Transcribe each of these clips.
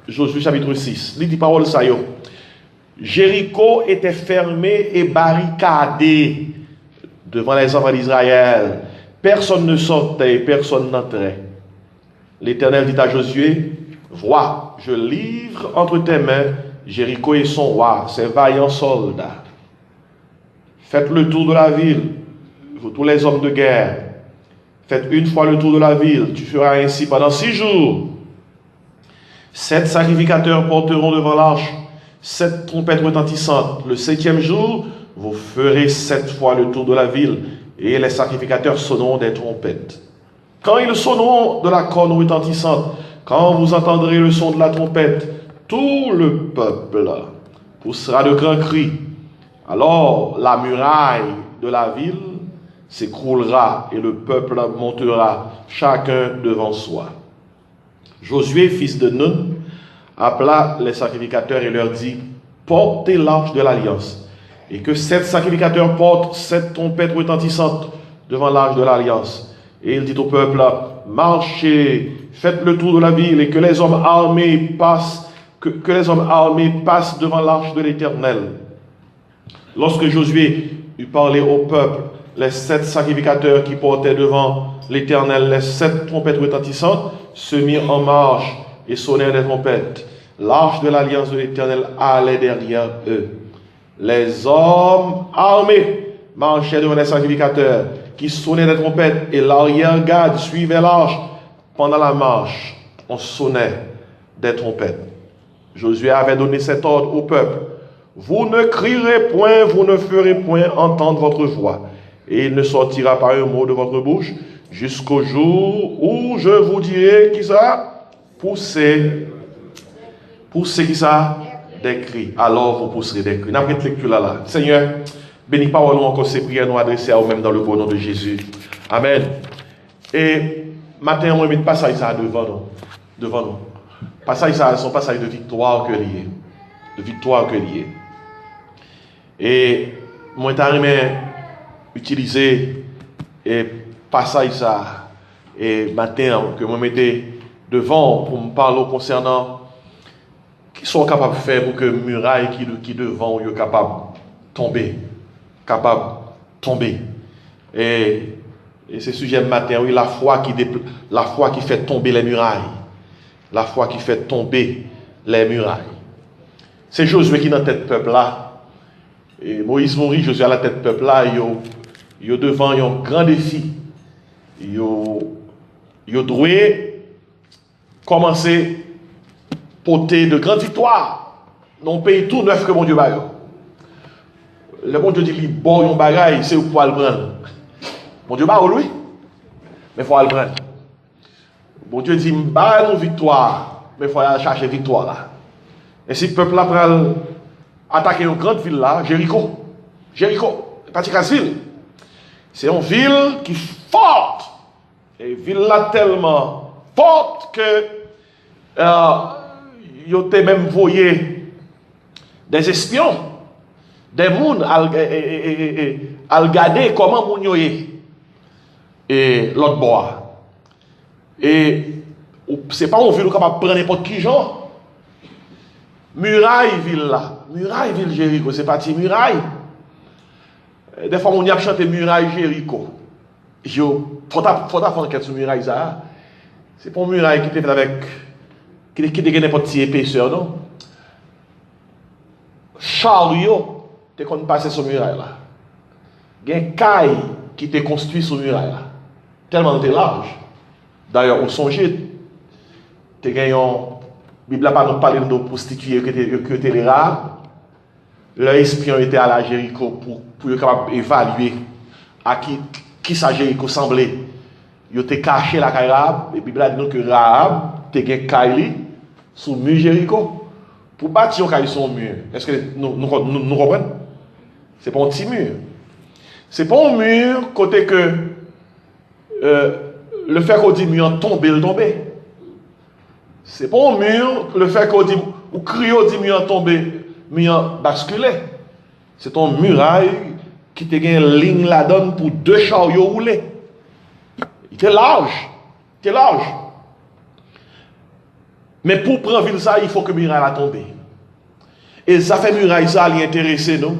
Josué chapitre 6. Il dit parole ça yo. Jéricho était fermé et barricadé devant les enfants d'Israël. Personne ne sortait, personne n'entrait. L'Éternel dit à Josué, vois, je livre entre tes mains Jéricho et son roi, ses vaillants soldats. Faites le tour de la ville, vous tous les hommes de guerre. Faites une fois le tour de la ville. Tu feras ainsi pendant 6 jours. 7 sacrificateurs porteront devant l'arche 7 trompettes retentissantes. Le 7e jour, vous ferez 7 fois le tour de la ville, et les sacrificateurs sonneront des trompettes. Quand ils sonneront de la corne retentissante, quand vous entendrez le son de la trompette, tout le peuple poussera de grands cris. Alors la muraille de la ville s'écroulera et le peuple montera chacun devant soi. Josué, fils de Nun, appela les sacrificateurs et leur dit, portez l'arche de l'alliance, et que 7 sacrificateurs portent 7 trompettes retentissantes devant l'arche de l'alliance. Et il dit au peuple, marchez, faites le tour de la ville, et que les hommes armés passent, que les hommes armés passent devant l'arche de l'Éternel. Lorsque Josué eut parlé au peuple, les 7 sacrificateurs qui portaient devant l'Éternel les 7 trompettes retentissantes se mirent en marche et sonnèrent des trompettes. L'arche de l'alliance de l'Éternel allait derrière eux. Les hommes armés marchaient devant les sacrificateurs qui sonnaient des trompettes, et l'arrière-garde suivait l'arche. Pendant la marche, on sonnait des trompettes. Josué avait donné cet ordre au peuple. Vous ne crierez point, vous ne ferez point entendre votre voix, et il ne sortira pas un mot de votre bouche jusqu'au jour où je vous dirai qui ça, poussez qui ça, des cris. Alors vous pousserez des cris. N'après lecture là. Seigneur, bénis parole nous encore ces prières nous adresser à vous-même dans le beau nom de Jésus. Amen. Et matin, on va mettre passage ça devant nous. Passage ça, son passage de victoire que lié. De victoire que lié. Et moi, j'ai utiliser et passage ça et matin que moi mettais devant pour me parler concernant qui sont capables de faire pour que muraille qui devant soit capable tomber et ce sujet matin oui la foi qui fait tomber les murailles, la foi qui fait tomber les murailles. C'est Josué qui est dans tête peuple là. Et Moïse mourit, Josué à la tête peuple là, yo devant un grand défi. Yo doit commencer porter de grandes victoires dans un pays tout neuf que mon Dieu ba yo. Le bon Dieu dit li bon yon bagaille, c'est pour le prendre. Mon Dieu ba lui, mais faut le prendre. Bon Dieu dit ba une victoire, mais faut aller chercher victoire là. Et si le peuple là prend attaquer une grande ville là, Jéricho, pas ville. C'est une ville qui est forte. Et ville là tellement forte que ils ont même voyé des espions, des mouns à regarder comment moun yo et l'autre bois. Et c'est pas une ville capable de prendre n'importe qui genre. Muraille ville là, muraille ville Jéricho, c'est parti muraille. Des fois on y a chanté muraille Jéricho. Faut faire enquête sur muraille ça. C'est pas une muraille qui était fait avec qui était n'importe quelle épaisseur non. Chariot te qu'on passer sur muraille là. Gen caille qui était construit sur muraille là. Tellement de large. D'ailleurs on songeait te gagnons Bible n'a pas nous parlé de prostituées que étaient les Arabes. Leurs espions étaient à la Jéricho pour être capable d'évaluer à qui ça Jéricho semblait. Ils étaient cachés la Arabe. Et Bible a dit que Rahab était caillé sous le mur Jéricho. Pour bâtir un caillé sur le mur. Est-ce que nous comprenons? Ce n'est pas un petit mur. Ce n'est pas un mur côté que le fait qu'on dit mur tomber, le tomber. C'est pas un mur, le fait qu'on dit, ou crier au dit mur tomber, mur basculer. C'est une muraille qui te gagne une ligne là-dedans pour 2 chariots rouler. Il était large. Mais pour prendre ville ça, il faut que muraille a tombé. Et ça fait muraille ça lui intéresser nous.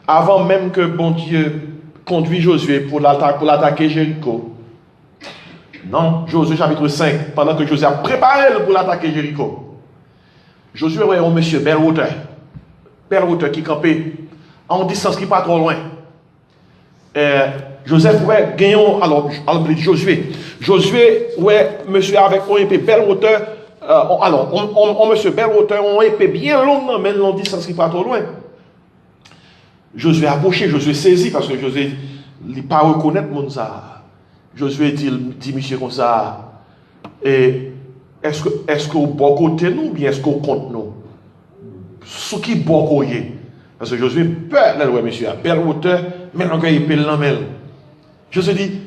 Avant même que bon Dieu conduit Josué pour l'attaquer Jéricho. Non, Josué chapitre 5, pendant que Josué a préparé pour l'attaquer Jéricho. Josué ouais un monsieur belle hauteur qui campait en distance qui pas trop loin. Joseph ouais gagnons alors Josué ouais monsieur avec un épée belle hauteur on monsieur belle hauteur on épée bien longue mais en distance qui pas trop loin. Josué approché, Josué saisi parce que Josué il pas reconnaître mon ça. Josué dit monsieur comme ça et est-ce que au bon côté nous ou bien est-ce qu'on compte nous sous qui bon côté parce que Josué peur là ouais monsieur à belle hauteur mais encore il peut l'emmêler. Josué dit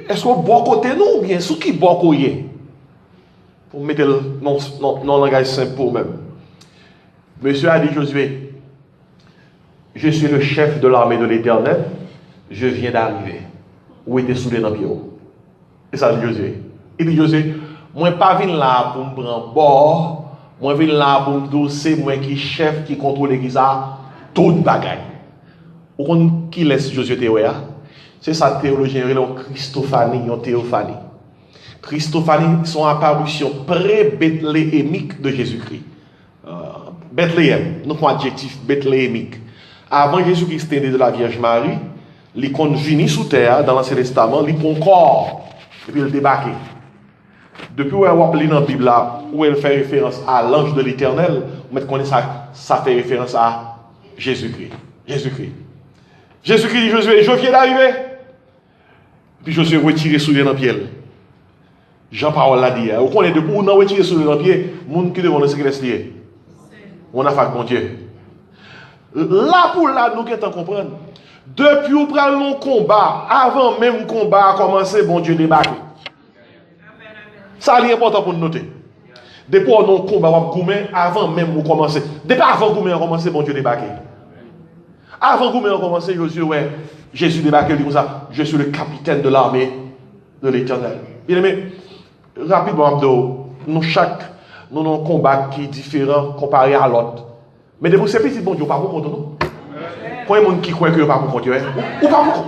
est-ce qu'au bon côté nous ou bien sous qui bon côté pour mettre le non langage simple pour même. Monsieur a dit Josué je suis le chef de l'armée de l'Éternel, je viens d'arriver. Où était soudé dans le pied? Et ça dit Josué. Il dit Josué, moi pas venu là pour me prendre bord, moi venu là pour me dire c'est moi qui chef qui contrôle l'église toute bagaille. Ou qui laisse Josué théoria? C'est ça théologien Christophanie, en théophanie. Christophanie sont apparitions pré-bethléemiques de Jésus-Christ. Bethléem, nous avons adjectif bethléemique. Avant Jésus-Christ était de la Vierge Marie, il venu sous terre dans l'Ancien Testament, il prend corps et puis il débarque. Depuis où on lit dans la Bible où elle fait référence à l'ange de l'Éternel, on connaît ça fait référence à Jésus-Christ. Jésus-Christ dit Josué, je viens d'arriver. Puis Josué retiré sous dans le pied. Jean-Paul l'a dit. Vous connaissez depuis où on a retiré sous dans le pied, les gens qui devant ce qu'il est. On a fait mon Dieu. Là pour là, nous qui comprendre. Depuis où prenons le combat, avant même le combat a commencé, bon Dieu débarque. Ça c'est important pour nous noter. Depuis où nous combat avant même de commencer. Depuis avant Goumé a commencé, bon Dieu débarque. Avant Goumé a commencé, Jésus débarque, il dit comme ça, je suis le capitaine de l'armée de l'Éternel. Bien aimé, rapidement, nous avons un combat qui est différent comparé à l'autre. Mais de vous, c'est petit, bon Dieu, pas pour compte, non? Quand il y a des gens qui croient que vous pas pour compte,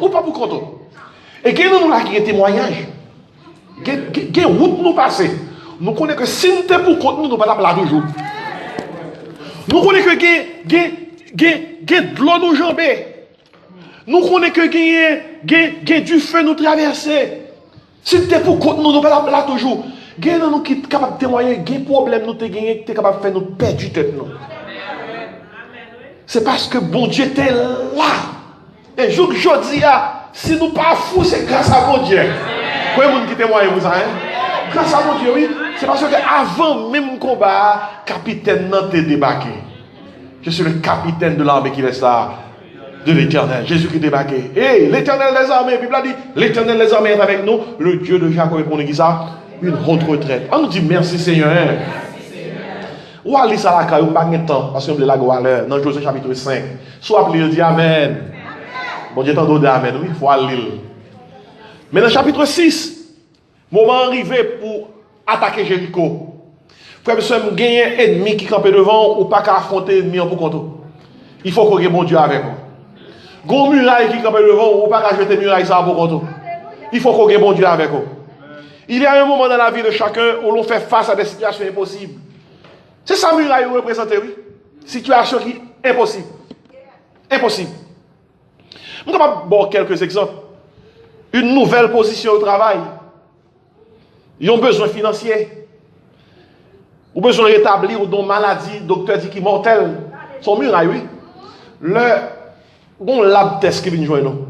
ou pas pour compte. Et quand nous avons un témoignage, il y a une route nous passer. Nous connaissons que si nous sommes pour compte, nous ne pouvons pas là toujours. Nous connaissons que il y a de l'eau nous jambes. Nous connaissons que il y a du feu nous traverser. Si nous sommes pour compte, nous ne pouvons pas là toujours. Il y a des gens qui sont capables de témoigner, il y a des problèmes nous avons gagné, qui sont capables de faire nous perdre du tête. C'est parce que bon Dieu était là. Et jour que je dis, si nous pas fous, c'est grâce à bon Dieu. Quoi est-ce qui témoigne vous ça? Grâce à mon Dieu, oui. C'est parce que avant même le combat, capitaine n'a été débarqué. Je suis le capitaine de l'armée qui reste là, de l'Éternel. Jésus qui est débarqué. Et l'Éternel des armées, la Bible a dit, l'Éternel des armées est avec nous. Le Dieu de Jacob est pour nous ça. Une haute retraite. On nous dit merci Seigneur. Ou à lire ça la caille, ou pas de temps, parce qu'on veut la go à l'heure, dans Josué chapitre 5. Soit appeler, dit Amen. Bon Dieu t'en donne Amen, oui, il faut aller. Mais dans le chapitre 6, moment arrivé pour attaquer Jéricho. Frère, monsieur, il y a un ennemi qui campe devant, ou pas qu'à affronter l'ennemi en pour compte. Il faut qu'on ait bon Dieu avec vous. Gon muraille qui campe devant, ou pas qu'à jeter muraille ça pour compte. Il faut qu'on ait bon Dieu avec vous. Il y a un moment dans la vie de chacun où l'on fait face à des situations impossibles. C'est ça muraille que vous représentez, oui. Situation qui est impossible. Impossible. Je vais vous quelques exemples. Une nouvelle position au travail. Ils ont besoin financier. Ou besoin de rétablir ou d'une maladie, docteur dit qui est mortelle. Son muraille, oui. Bon lab test qui vient joindre nous.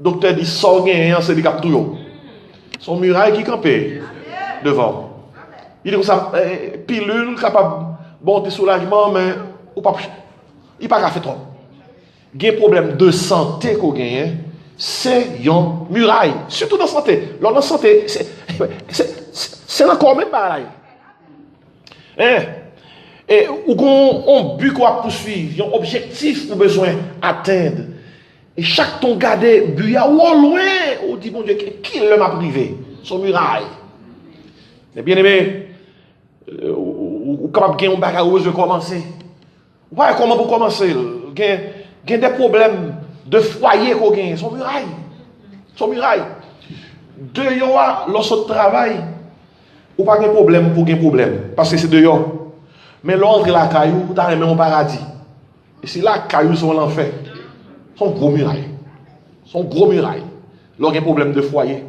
Docteur dit sans gain, c'est des captures. Son muraille qui campe devant. Il dit comme ça, pilule capable bon de soulagement, mais ou pas, il n'a pas fait trop. Il y a un problème de santé qu'on gagne, c'est une muraille. Surtout dans la santé. Dans la santé, c'est encore même pareil. Et on but qu'on va poursuivre, un objectif qu'on a besoin d'atteindre. Et chaque ton garder, but à loin, on dit, bon Dieu, qui m'a privé? Son muraille. Mais bien aimé, ou capable de gagner un bagage où je commencer. Ouais, comment pour commencer? Gain des problèmes de foyer qu'on gagne, son muraille. Son muraille. De yo, lorsque travail, ou pas de problème pour gagner problème. Parce que c'est de yo. Mais l'ordre la caillou, t'as même un paradis. Et c'est là que caillou sont l'enfer. Son gros muraille. Son gros muraille. L'on a un problème de foyer.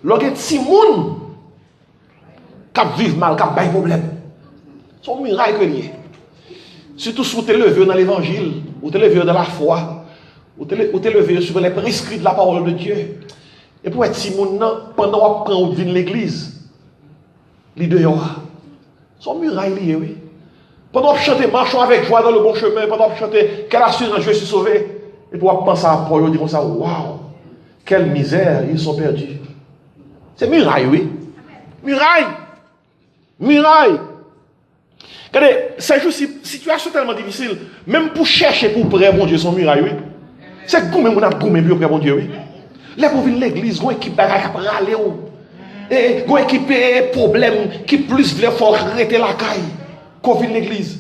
L'on a un petit monde qui vivent mal, qui a des problèmes. Son muraille que lié. Surtout si vous êtes levé dans l'évangile, vous êtes levé dans la foi, vous êtes levé sur les prescrits de la parole de Dieu. Et pour être si monde, pendant qu'on prend l'église, les deux, son muraille lié, oui. Pendant que chanter, marchons avec joie dans le bon chemin, pendant que chanter, quelle assurance, je suis sauvé. Et pour penser à Paul, on dit comme ça, waouh, quelle misère, ils sont perdus. C'est muraille, oui. Muraille. Muraille. Regardez, c'est juste une situation tellement difficile, même pour chercher pour près, mon Dieu, son muraille, oui. C'est comme on a gommé pour près, mon Dieu, oui. Là, pour venir l'église, on équipe bagaille à râler, et on équipe problème qui plus veut faut arrêter la caille, qu'on vient l'église.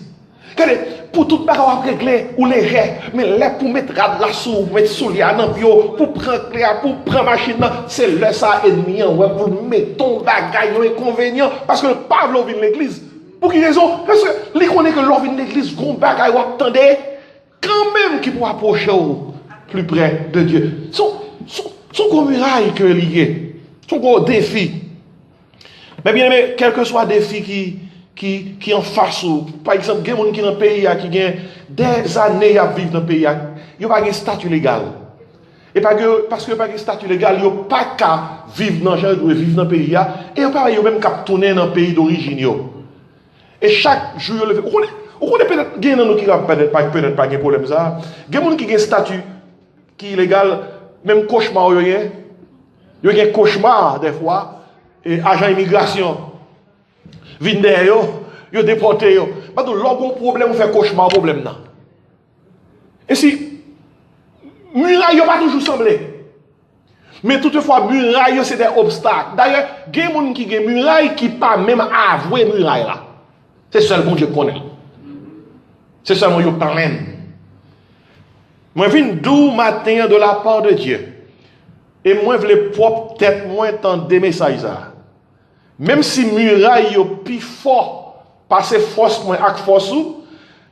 Regardez, pour tout bagaille à régler, ou léger, mais là, pour mettre la sous, mettre soulier dans le bio, pour prendre machine, c'est là ça ennemi, pour mettre ton bagaille, inconvénient, parce que le Pavle vient l'église. Pour quelle raison? Parce que les connaît que l'on vient l'église, gros bagaille, attendez, quand même qui pour approcher plus près de Dieu. Son gros muraille que lié, son gros défi. Mais bien aimé, quel que soit le défi qui en face ou, par exemple, il y a des gens qui dans le pays qui ont des années à vivre dans le pays, ils n'ont pas de statut légal. Et parce que pas de statut légal, ils n'ont pas qu'à vivre dans le pays, vivre dans le pays, et ils n'ont pas même qu'à tourner dans le pays d'origine. Et chaque jour, on connaît peut-être, il y a des gens qui n'ont peut-être pas de problème. Il y a des gens qui ont un statut qui est légal, même cauchemar, il y a un cauchemar des fois, et agent immigration, viennent derrière, ils déporté. Parce que l'autre problème, on fait cauchemar, problème. Et si, muraille n'a pas toujours semblé. Mais toutefois, muraille, c'est des obstacles. D'ailleurs, il y a des gens qui ont muraille qui ne pas même avouer muraille là. C'est seulement Dieu connaît. C'est seulement Dieu parle. Moi, je viens d'où matin de la part de Dieu. Et moi, je veux propre tête, moi, entendre des messages. Même si muraille est plus fort, parce que force moi avec force,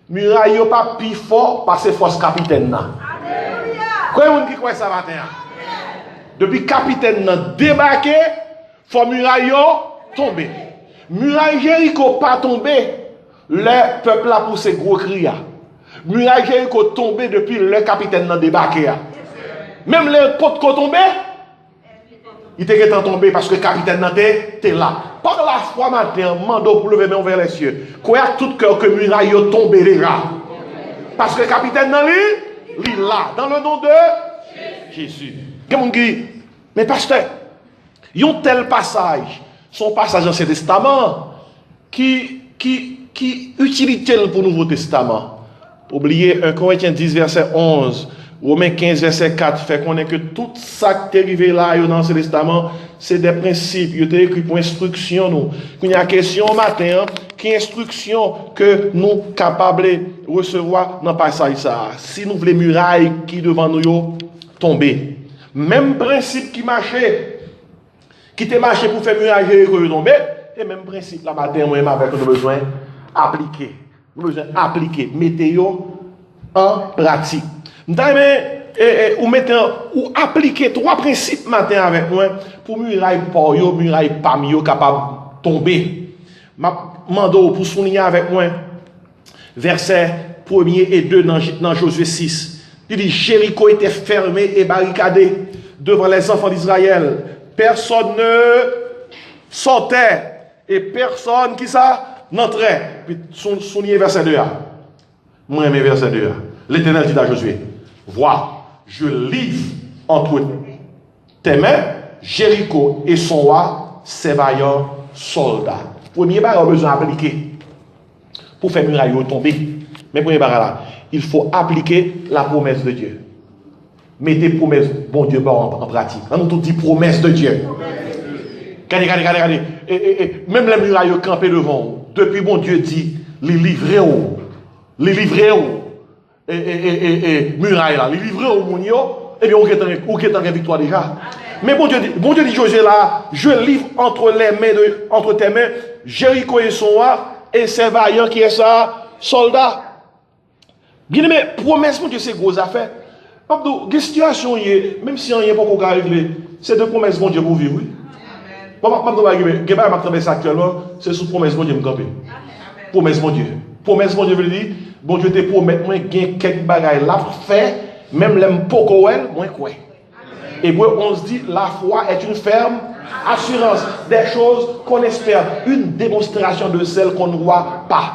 muraille est pas plus fort, parce que force capitaine. Comment on dit quoi ça matin? Depuis capitaine débarqué, faut muraille tomber. Muraille Jéricho pas tombé, le peuple a poussé gros cri. Muraille Jéricho tombé depuis le capitaine n'a débarqué. Même les potes qui tombé, il était tombé parce que le capitaine était là. Par la foi matin, mando pour lever main vers les cieux. Quoi tout cœur que muraille est tombé déjà. Parce que le capitaine n'a il est là, dans le nom de Jésus. Mais pasteur, il y a un tel passage, son passage dans ce testament, qui utilise pour le Nouveau Testament. Oubliez 1 Corinthiens 10, verset 11, Romains 15, verset 4, fait qu'on est que tout ça qui est arrivé là dans ce testament, c'est des principes, il est écrit pour instruction. Nous. Il y a une question matin, qui instruction que nous sommes capables de recevoir dans le passage ça. Si nous voulons murailles qui devant nous tomber. Même principe qui marchait, qui était marché pour faire muraille que tomber, et même principe là matin, moi-même avec nous besoin appliquer. Nous besoin appliquer. Mettez-yo en pratique. Ou appliquer trois principes matin avec moi pour muraille pour yo, muraille parmi yo capable de tomber. Mando pour souligner avec moi verset 1er et 2 dans Josué 6. Il dit Jéricho était fermé et barricadé devant les enfants d'Israël. Personne ne sortait et personne qui ça n'entrait. Puis souligner verset 2. Moi j'aime verset 2. L'Éternel dit à Josué, vois, je livre entre tes mains Jéricho et son roi, ses vaillants soldats. Premier barre a besoin d'appliquer pour faire muraille tomber. Mais premier barre là, il faut appliquer la promesse de Dieu. Mettez promesse, bon Dieu, en pratique. On nous dit promesse de Dieu. Regardez. Et même les murailles campées devant. Depuis bon Dieu dit, les livrer murailles là, les livrer au mounio, et bien on est en victoire déjà. Mais bon Dieu dit Josué là, je livre entre tes mains Jéricho et son roi et ses vaillants qui est ça, soldats. Bien aimé, promesse mon Dieu c'est grosse affaire. Abdou, quelle situation même si rien pas qu'on régler, c'est de promesses mon Dieu pour vivre. Oui. Actuellement, c'est sous promesse mon Dieu me camper. Promesse mon Dieu. Promesse mon Dieu veut dire, bon Dieu te promet moi gain quelques bagailles là fait, même l'aime pokoel, moi quoi. Et puis on se dit la foi est une ferme assurance des choses qu'on espère, une démonstration de celles qu'on ne voit pas.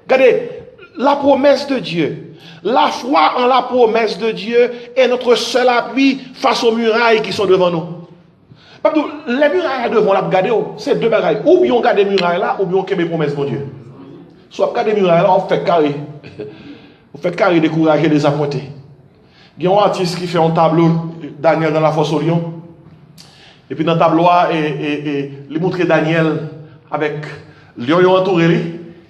Regardez, la promesse de Dieu, la foi en la promesse de Dieu est notre seul appui face aux murailles qui sont devant nous. Les murailles devant la regarder, c'est deux bagailles. Ou bien on garde les murailles là, ou bien on crée mes promesses, mon Dieu. Soit on garde les murailles là, on fait carré. On fait carré, décourager, désappointer. Il y a un artiste qui fait un tableau, Daniel dans la fosse au lion. Et puis dans le tableau, il montre Daniel avec lion entouré.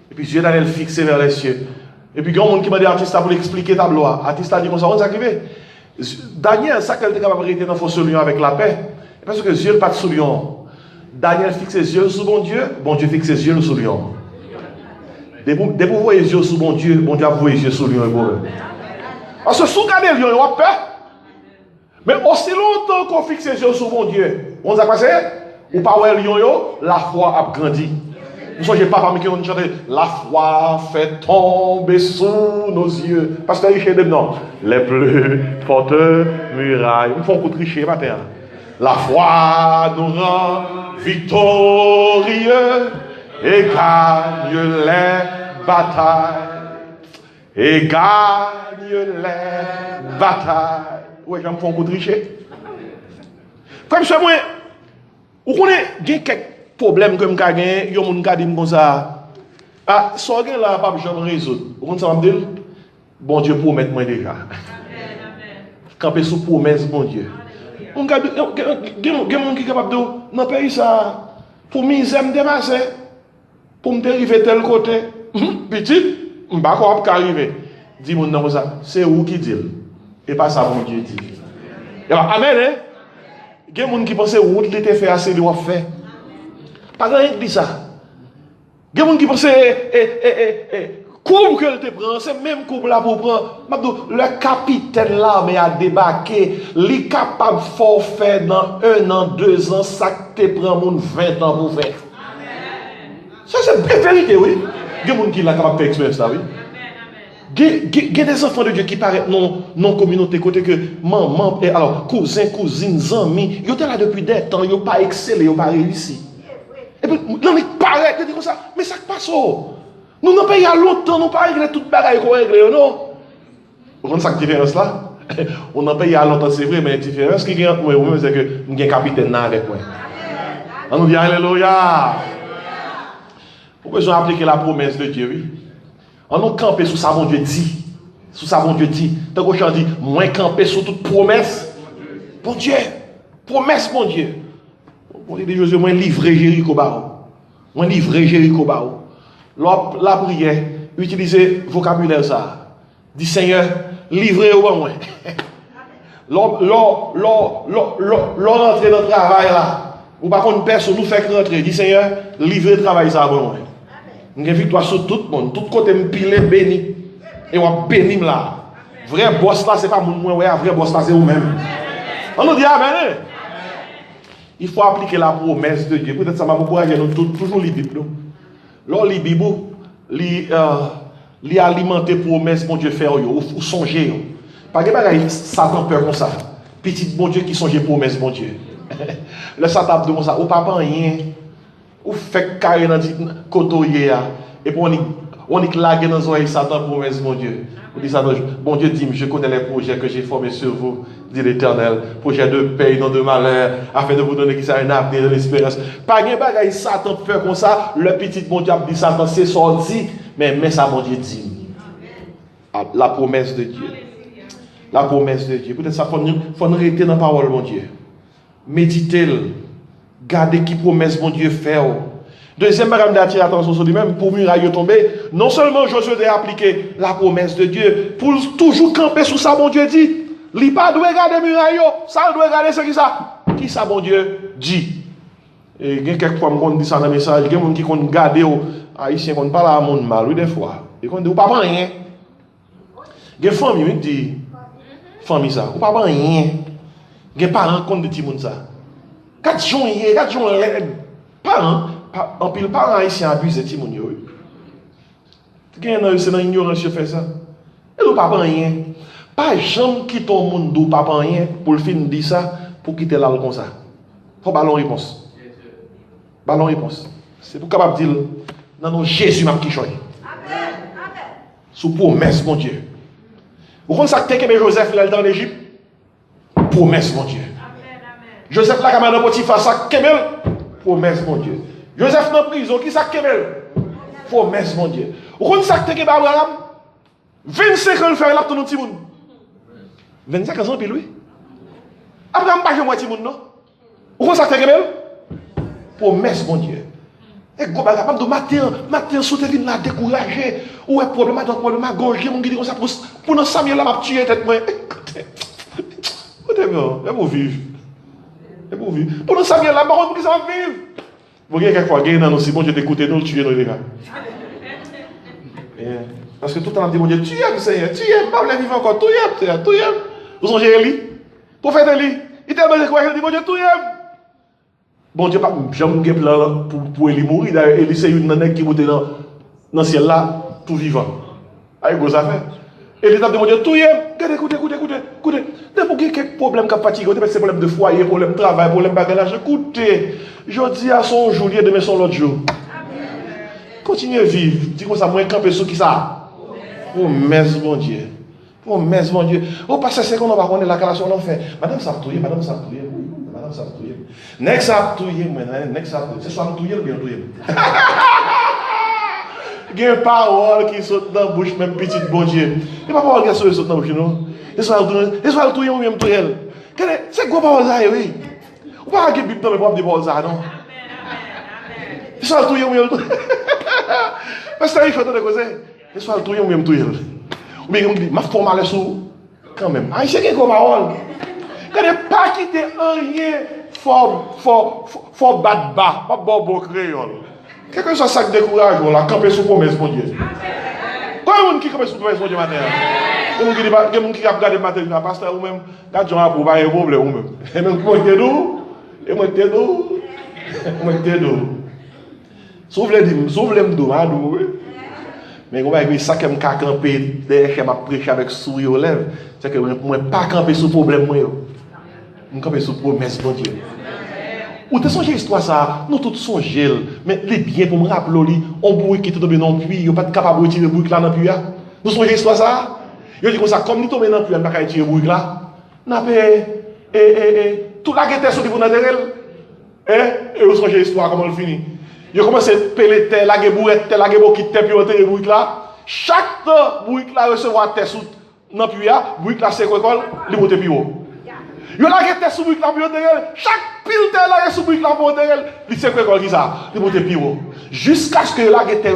Et puis Dieu Daniel fixé vers les cieux. Et puis il y a un monde qui m'a dit artiste pour expliquer le tableau. L'artiste a dit comme ça, on s'est arrivé. Daniel, ça qu'elle était capable de rester dans la fosse au lion avec la paix. Parce que Dieu n'est pas sous lion. Daniel fixe ses yeux sur bon Dieu fixe ses yeux sur lion. Dès que vous voyez les yeux sur bon Dieu a voué les yeux sur lion. Parce que si vous regardez le lion, il a peur. Mais aussi longtemps qu'on fixe les yeux sur bon Dieu, on a passé, ou pas voir le lion, la foi a grandi. Vous savez, papa qui ont chanté, la foi fait tomber sous nos yeux. Parce que c'est non, les plus fortes murailles. Ils font coup de tricher matin. La foi nous rend victorieux et gagne les batailles. Et gagne les batailles. Oui, j'aime faire un coup de tricher. Comme ça, moi, vous connaissez quelques problèmes que je gagne, il y a des gens qui disent comme ça. Ah, ça là, pas besoin de résoudre. Vous comprenez ça, me dire? Bon Dieu, promet moi déjà. Camper sous promesse, bon Dieu. Il y a des gens qui sont capables de dans le pays, ça, pour misère me dépasser, pour me dériver tel côté. Petit, je ne sais pas comment arriver. Dis-moi non, ça, c'est où qui dit? Et pas ça, bon Dieu dit. Amen, hein? Il y a des gens qui pensent que où il était fait assez, il doit faire. Pas grand chose dit ça. Il y a des gens qui pensent que courbe que te prend, c'est même courbe là pour prendre. Le capitaine là, mais a débarqué, il est capable de faire dans 1 an, 2 ans, ça que te prend 20 ans pour faire. Ça c'est une vérité, oui. Il y a des gens qui sont capables de faire expérience ça, oui. Il y a des enfants de Dieu qui paraissent non communauté, côté que maman, alors cousins, cousines, amis, ils étaient là depuis des temps, ils n'ont pas excellé, ils n'ont pas réussi. Et puis, non, ils paraissent, ils disent comme ça, mais ça passe. Nous n'avons pas eu longtemps, nous n'avons pas réglé toute bagaille qu'on règle, non? Vous comprenez cette différence là? On n'a pas eu longtemps, c'est vrai, mais la différence qui est entre moi et vous-même, c'est que nous avons un capitaine avec moi. On nous dit Alléluia. Pourquoi ils ont appliqué la promesse de Dieu, oui? On nous camper sous ça, mon Dieu dit. Sous ça, mon Dieu dit. Tant qu'on dit, moins camper sous toute promesse. Bon Dieu, promesse, mon Dieu. On dit Josué, moins livré Jéricho Bao. Moins livré Jéricho Bao. La prière, utilisez vocabulaire ça. Dis Seigneur, livrez-moi moi. L'on rentre dans le travail là. Ou par contre, personne nous fait rentrer. Dis Seigneur, livrez le travail ça pour moi. Nous avons victoire sur tout le monde. Tout côté me pile béni. Et on béni là. Vrai boss là, c'est pas mon moi, vrai boss là, c'est vous-même. On nous dit Amen. Il faut appliquer la promesse de Dieu. Peut-être ça va m'encourager nous toujours lire la Bible. Lorsque la Bible, li alimenter promesse bon Dieu faire ou songer. Pas que bagaille Satan peur comme ça. Petit bon Dieu qui songe promesse bon Dieu. Le Satan de comme ça, ou pas rien. Ou fait carré dans côté et puis on est clagué dans oreilles Satan promesse mon Dieu. On dit ça bon Dieu dit je connais les projets que j'ai formés sur vous, dit l'Éternel, projet de paix non de malheur, afin de vous donner qui ça un avenir de l'espérance. Pas de bagaille Satan fait comme ça, le petit bon Dieu dit Satan c'est sorti, mais ça bon Dieu dit. La promesse de Dieu. La promesse de Dieu. Peut-être ça faut nous rester dans la parole mon Dieu. Méditez Gardez qui promesse bon Dieu fait. Deuxième bagage d'attirer l'attention sur lui-même, pour muraille tomber, non seulement Josué doit appliquer la promesse de Dieu, pour toujours camper sous ça, bon Dieu dit. Il pas doit regarder muraille, ça doit regarder ce qui ça. Qui ça, bon Dieu dit. Et il y a quelquefois qu'on dit ça dans le message, il y a des gens qui ont gardé aux Haïtiens, qui parlent à monde mal, oui, des fois. Ils ont dit, ou pas rien. Il y a des familles qui disent, famille ça, ou pas rien. Il y a des parents qui ont dit ça. 4 jours, parents, en pile parents haïtiens abusent de Timon. Quelqu'un c'est dans l'ignorance qui fait ça. Et ou pas rien. Pas jamais quitter ton monde d'où pas rien pour le fin dire ça, pour quitter là comme ça. Faut ballon réponse. Ballon réponse. C'est pour capable dire, non, Jésus m'a qui choisi. Amen. Sous promesse, mon Dieu. Vous comprenez ça que Joseph là dans l'Égypte? Promesse, mon Dieu. Joseph là, quand il Potiphar, ça Kemel, promesse, mon Dieu. Joseph dans la prison, qui ça Kemel? Promesse, mon Dieu. Vous comprenez ça que Abraham? 25 ans, il fait là, tout le monde. 25 ans, puis lui. Abraham, pas jamais petit monde, non? Vous comprenez ça que Kemel? Promesse, mon Dieu. Et quand on dit matin, sauter vin là, découragé. Ou un problème, donc problème, gorgé, mon guide, comme ça, pour nous Samuel là, m'a tué tête, moi. Écoutez, bien, et vous vivre. Et vous vivre. Pour nous Samuel là, par contre, qui ça va vivre? Vous voyez, quelquefois, il y a aussi, bon Dieu, d'écouter, nous le tuer, nous les gars. Parce que tout le temps, on dit, mon Dieu, tu aimes, Seigneur, tu aimes, pas le vivre encore, tu aimes. Vous songez Élie? Prophète Élie, il t'a demandé quoi, il dit, mon Dieu, tu aimes. Bon Dieu, j'aime plan pour Élie mourir. D'ailleurs, Élie, c'est une nana qui monte dans le ciel là, tout vivant. Avec vos affaires. Élie t'a dit, mon Dieu, tout aimes. Écoutez. Dès pour qu'il y ait quelques problèmes qui fatiguent, c'est problème de foyer, problème de travail, problème de bagage. Écoutez, je dis à son jour, demain son l'autre jour. Continuez à vivre. Dis-moi ça, moi, camper sur qui ça? Promesse, mon Dieu. Promesse, mon Dieu. Au passé, c'est qu'on va connaître la calation on fait. Madame Sartouye. Next Sartouye, c'est soit Sartouye ou bien Touye. Il y a une parole qui saute dans la bouche, même petite, bon Dieu. Il n'y a pas parole qui saute dans la bouche, non? Et soit Touye ou bien Touye. C'est quoi parole ça, oui? Ou pas qu'il y ait Bible dans le propre de parole ça, non? Et soit Touye ou bien Touye. Parce que ça, il faut entendre quoi c'est. Et soit Touye ou bien Touye. Ou bien, il m'a formé à sous quand même. Ah, c'est quelque parole. Quand il n'y a pas quitté rien, faut battre bas, pas bon créole. Quelque chose ça décourage, on l'a campé sous promesse, mon Dieu. Quand il y a qui campé sous promesse, mon Dieu, matin. Il y a des gens qui regardent le matin, le pasteur ou même, quand on a pour pas un problème, ou même. Et même, moi, t'es doux. S'ouvre-le m'dou, mais on va dire ça que je camper derrière ma prêcher avec sourire aux lèvres, c'est que moi pas camper sous problème moi. Je camper sous promesse bon Dieu. Ou te songe histoire ça, nous tous songer, mais les biens pour me rappeler on bruit qui tombe dans puits, yo pas capable de tirer bruit là dans puits. Nous songe histoire ça. Yo dit comme ça comme nous tomber dans puits, on pas tirer bruit là. N'a pas tout la guette sur pour dans derrière. Et vous songe histoire comment elle finit. Je commence à peler terre, la bourrette, la qui terre, puis on terre bouic là. Chaque temps, bouic là recevoir terre sous dans puits là, bouic là c'est quoi il monte plus haut. Yo la terre sous bouic là puis on terre, chaque pile terre là sous bouic là pour terre, il c'est quoi qui ça, il monte plus haut. Jusqu'à ce que la terre,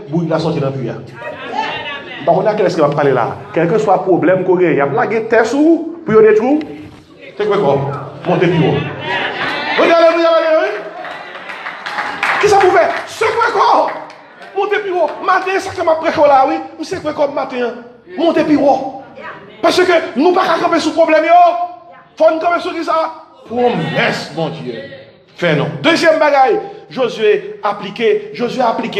bouic là sorti dans puits là. Par contre, qu'est-ce qu'il va parler là? Quel que soit problème qu'on il y a la terre sous puis on détruit. C'est quoi monter plus haut. Regardez. Qui ça vous fait? C'est quoi quoi? Montez plus haut. Matin, ça que m'a prêché là, oui. C'est quoi comme matin? Montez plus haut. Parce que nous ne pouvons pas camper sous problème. Il faut nous camper sur qui ça? Promesse, mon Dieu. Fait non. Deuxième bagaille. Josué a appliqué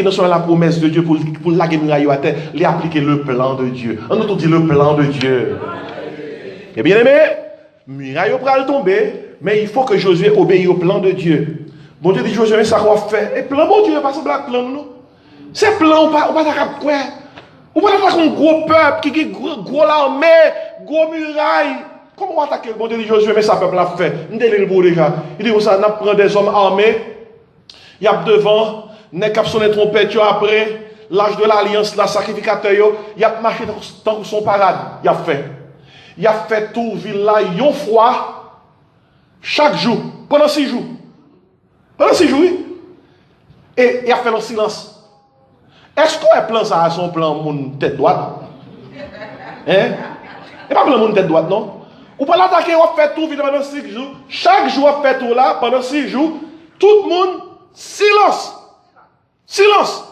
non seulement la promesse de Dieu pour la muraille à terre, il a appliqué le plan de Dieu. On nous dit le plan de Dieu. Et bien aimé, muraille va tomber, mais il faut que Josué obéisse au plan de Dieu. Bon Dieu dit Josué, ça va faire. Et plan, bon Dieu, pas ce black plan, non? C'est plan, on va pas quoi? On va attaquer un gros peuple qui est gros l'armée, gros muraille. Comment on va attaquer? Bon Dieu dit Josué, mais ça peuple l'a fait. Il dit déjà. Il dit ça, on prend des hommes armés. Il y a devant, n'est qu'à sonner trompette après, l'âge de l'alliance, la sacrificateur, il a marché dans son parade. Il a fait tout ville là, il y a froid. Chaque jour, pendant 6 jours. Pendant 6 jours, oui. Et il a fait le silence. Est-ce qu'on a plan ça à son plan mon tête droite? Hein? Et pas plan mon tête droite, non? Ou pas l'attaquer, on fait tout pendant 6 jours. Chaque jour, on fait tout là, pendant 6 jours. Tout le monde, silence. Silence.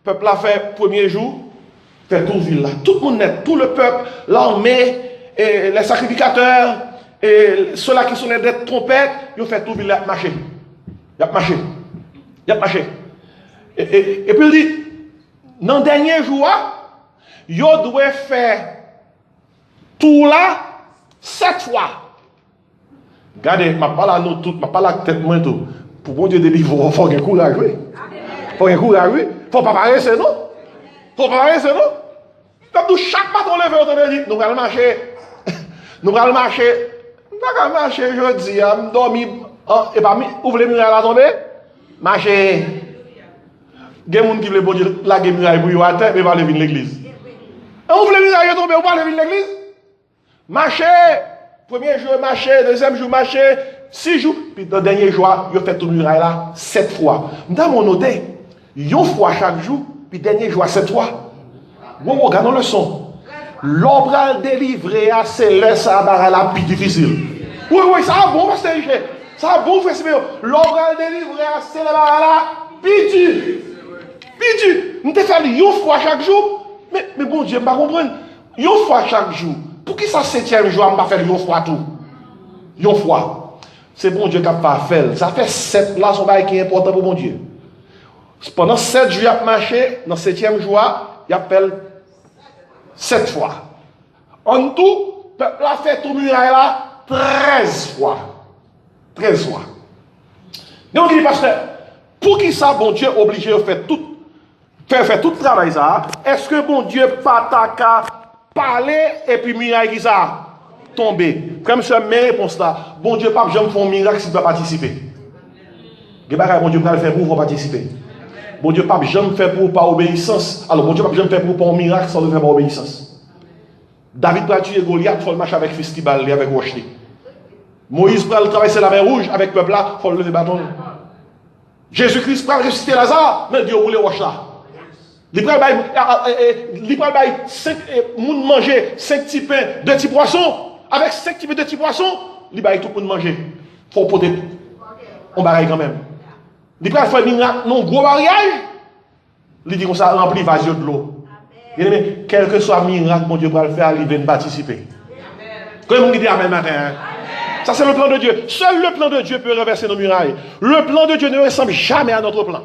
Le peuple a fait premier jour, fait tout ville là. Tout le monde net, tout le peuple, l'armée, et les sacrificateurs, et ceux-là qui sont des trompettes, ils ont fait tout ville là, marcher. Il a marché. Il a marché. Et puis il dit, dans le dernier jour, il doit faire tout là 7 fois. Regardez, je parle à nous tous, je parle à la tête moi tout. Pour bon Dieu délivrer, il faut un courage, oui. Il faut un courage, oui. Il ne faut pas parler, c'est non. Il ne faut pas parler, c'est non. Comme chaque matin, on lève, on dit, nous allons marcher. Nous allons marcher. Nous allons marcher, je dis, je dormi. Et pas ouvre les murailles à tomber. Marcher. Il y a des gens qui veulent dire la muraille pour y aller, mais pas lever l'église. Ouvre les murailles à tomber, ou pas lever l'église. Marcher. Premier jour, marcher. Deuxième jour, marcher. 6 jours. Puis dans le dernier jour, il a fait tout le muraille là 7 fois. Dans mon noté, une fois chaque jour, puis dernier jour 7 fois. Bon, regardons le son. L'obral délivré à Céleste à Barala plus difficile. Oui, oui, ça va bon, parce que ça va bon, frère Siméon. L'obral délivré à Céleste à Barala plus dur. Plus dur. Nous te fait une fois chaque jour. Mais bon Dieu, je ne comprends pas. Une fois chaque jour. Pour qui ça 7e jour, je ne pas faire une fois tout? Une fois. C'est bon Dieu qui n'a pas fait. Ça fait 7 là, son bail qui est important pour bon Dieu. Pendant 7 jours, il a marché. Dans le 7e jour, il appelle 7 fois. En tout, le peuple a fait tout le muraille là 13 fois. 13 fois. Donc il dit, pasteur, pour qui ça, bon Dieu, obligé de faire tout le travail ça? Est-ce que bon Dieu pas qu'à parler et puis muraille qui ça tomber? Comme ça, mes réponses là, bon Dieu pas jamais faire un miracle si tu dois participer. Bon Dieu pas le faire pour vous participer. Bon Dieu pas jamais faire pour pas obéissance. Alors bon Dieu pas jamais faire pour pas un miracle sans le faire par obéissance. David va tuer Goliath, il faut le marcher avec festival et avec rocheté. Moïse va traverser la mer rouge avec le peuple là, il faut le lever bâton. Jésus-Christ va ressusciter Lazare, mais Dieu roule roche là. Il va manger 5 petits pains, 2 petits poissons. Avec 5 petits pains, 2 petits poissons, il va tout le monde manger. Il faut porter. On baraille quand même. Il va faire un gros mariage. Il dit qu'on ça remplit vase de l'eau. Mais quel que soit le miracle, mon Dieu va le faire, il vient participer. Comme on dit Amen matin. Ça, c'est le plan de Dieu. Seul le plan de Dieu peut renverser nos murailles. Le plan de Dieu ne ressemble jamais à notre plan.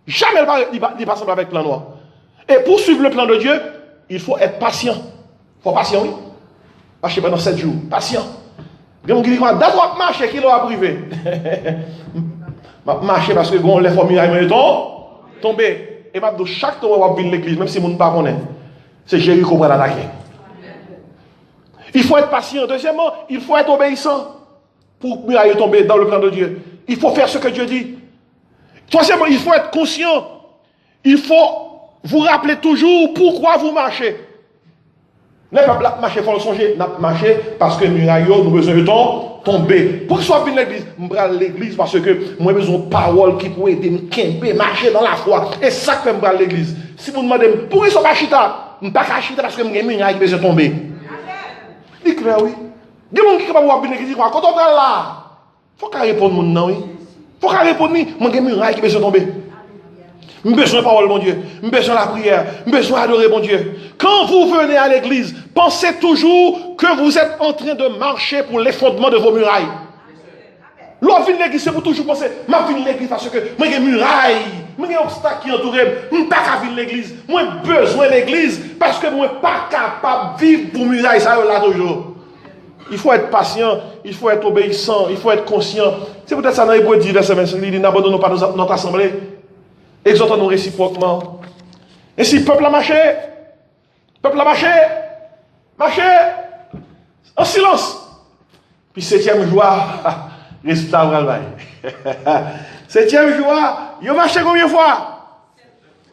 Jamais il ne va ressembler avec le plan noir. Et pour suivre le plan de Dieu, il faut être patient. Il faut patient, oui. Marcher pendant 7 jours. Patient. Il y a des gens qui disent, d'abord marcher, qui l'a privé. Marcher parce que bon, les formules sont tombées. Et maintenant, chaque fois qu'on vient l'église, même si on ne pas connaît, c'est Jéricho pour l'attaquer. Il faut être patient. Deuxièmement, il faut être obéissant pour mieux tomber dans le plan de Dieu. Il faut faire ce que Dieu dit. Troisièmement, il faut être conscient. Il faut vous rappeler toujours pourquoi vous marchez. Les peuples marchent, il faut le songer. Marcher parce que muraille, nous avons besoin de tomber. Pour que soit bien l'église, je vais l'église parce que moi j'ai besoin de paroles qui pourraient aider me marcher dans la foi. Et ça que je vais l'église. Si vous me demandez pourquoi ils sont pas chita, je ne pas chita parce que j'ai muraille qui besoin de tomber. C'est clair, oui. Il y a des gens qui ne peuvent pas voir l'église. Quand on est là, il faut qu'on réponde non, oui. Il faut qu'on réponde, moi j'ai muraille qui besoin de tomber. J'ai besoin de parole, mon Dieu. J'ai besoin de la prière. J'ai besoin d'adorer, mon Dieu. Quand vous venez à l'église, pensez toujours que vous êtes en train de marcher pour l'effondrement de vos murailles. Lorsque vous venez à l'église, c'est pour toujours penser, je viens à l'église parce que moi j'ai des murailles, moi j'ai des obstacles qui entourent, je ne peux pas venir à l'église. Moi j'ai besoin de l'église parce que moi je ne suis pas capable de vivre pour murailles, ça là toujours. Il faut être patient, il faut être obéissant, il faut être conscient. C'est peut-être ça dans les Hébreux 10, verset 25, il dit, n'abandonnons pas notre assemblée. Exhortons-nous réciproquement. Et si le peuple a marché, marché, en silence. Puis 7e joie, résultat au travail. 7e joie, ils ont marché combien de fois?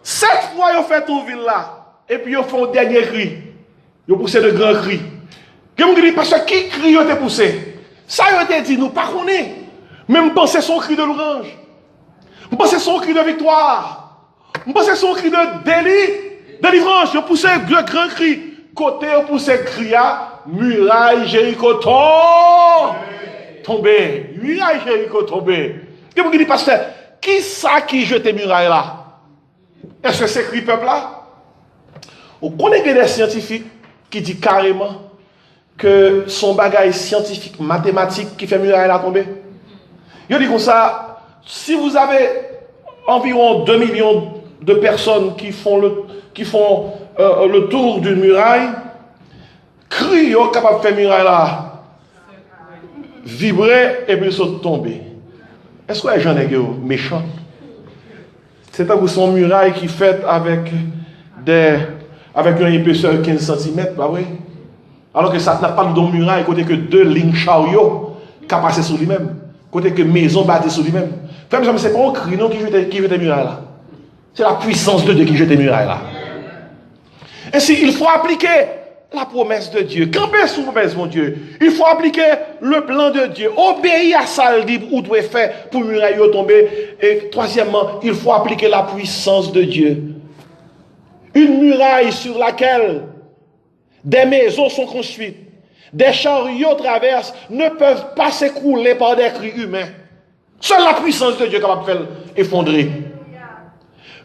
7 fois ils ont fait tout ville là. Et puis ils ont fait un dernier cri. Ils ont poussé de grands cris. Parce que qui crie ils ont poussé? Ça a été dit, nous pas connaît. Même penser son cri de louange. Penser son cri de victoire. Penser son cri de délivrance. Je poussais le grand cri. Côté, je poussais cri à muraille Jéricho tombé. Muraille Jéricho tombé. Que vous dites, pasteur, qui ça qui jette muraille là? Est-ce que c'est cri peuple là? Vous connaissez des scientifiques qui disent carrément que son bagage scientifique, mathématique qui fait muraille là tomber. Je dis comme ça, si vous avez environ 2 millions de personnes qui font le tour d'une muraille, cri capable de faire muraille là, vibrer et puis se tomber. Est-ce que les gens sont méchants? C'est un son muraille qui fait avec une épaisseur de 15 cm, pas vrai? Alors que ça n'a pas de muraille, côté que 2 lignes chariot qui passent sur lui-même, côté que maison bâtie sur lui-même. Frère, c'est pas un cri non qui jette les murailles là. C'est la puissance de Dieu qui jette les murailles là. Ainsi, il faut appliquer la promesse de Dieu. Camper sous la promesse, mon Dieu. Il faut appliquer le plan de Dieu. Obéir à ça, libre ou doit faire pour muraille tomber. Et troisièmement, il faut appliquer la puissance de Dieu. Une muraille sur laquelle des maisons sont construites, des chariots traversent, ne peuvent pas s'écrouler par des cris humains. Seule la puissance de Dieu est capable de faire effondrer.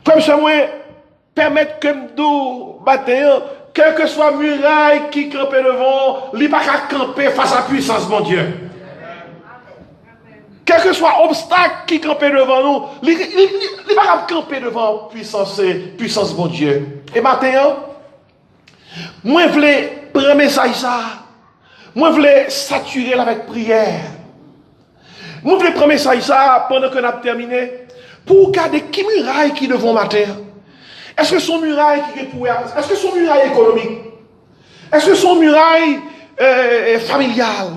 Comme ça, moi, permettre que nous battions, quelle que soit muraille qui campe devant, il n'y a pas qu'à camper face à la puissance de mon Dieu. Quel que soit obstacle qui campe devant nous, il n'y a pas qu'à camper devant puissance de mon Dieu. Et maintenant, moi, je voulais prendre un message ça. Moi, je voulais saturer avec prière. Moi, je voulais prendre un message ça pendant qu'on a terminé. Pour regarder qui muraille qui devant ma terre. Est-ce que son muraille qui est pour est-ce que son muraille économique? Est-ce que son muraille familiale?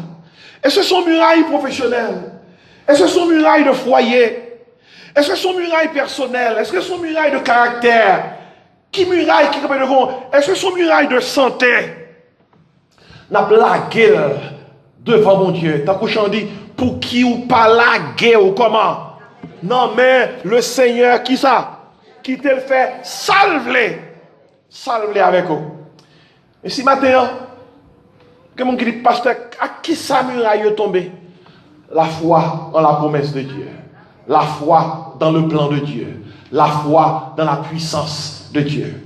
Est-ce que son muraille professionnelle? Est-ce que son muraille de foyer? Est-ce que son muraille personnelle? Est-ce que son muraille de caractère? Qui muraille qui est devant? Est-ce que son muraille de santé? N'a pas la guerre devant mon Dieu. T'as couché dit pour qui ou pas la guerre ou comment? Non mais le Seigneur qui ça? Qui te le fait salve-les avec eux. Et si maintenant, quelqu'un qui dit, pasteur, à qui sa muraille est tombée? La foi en la promesse de Dieu. La foi dans le plan de Dieu. La foi dans la puissance de Dieu.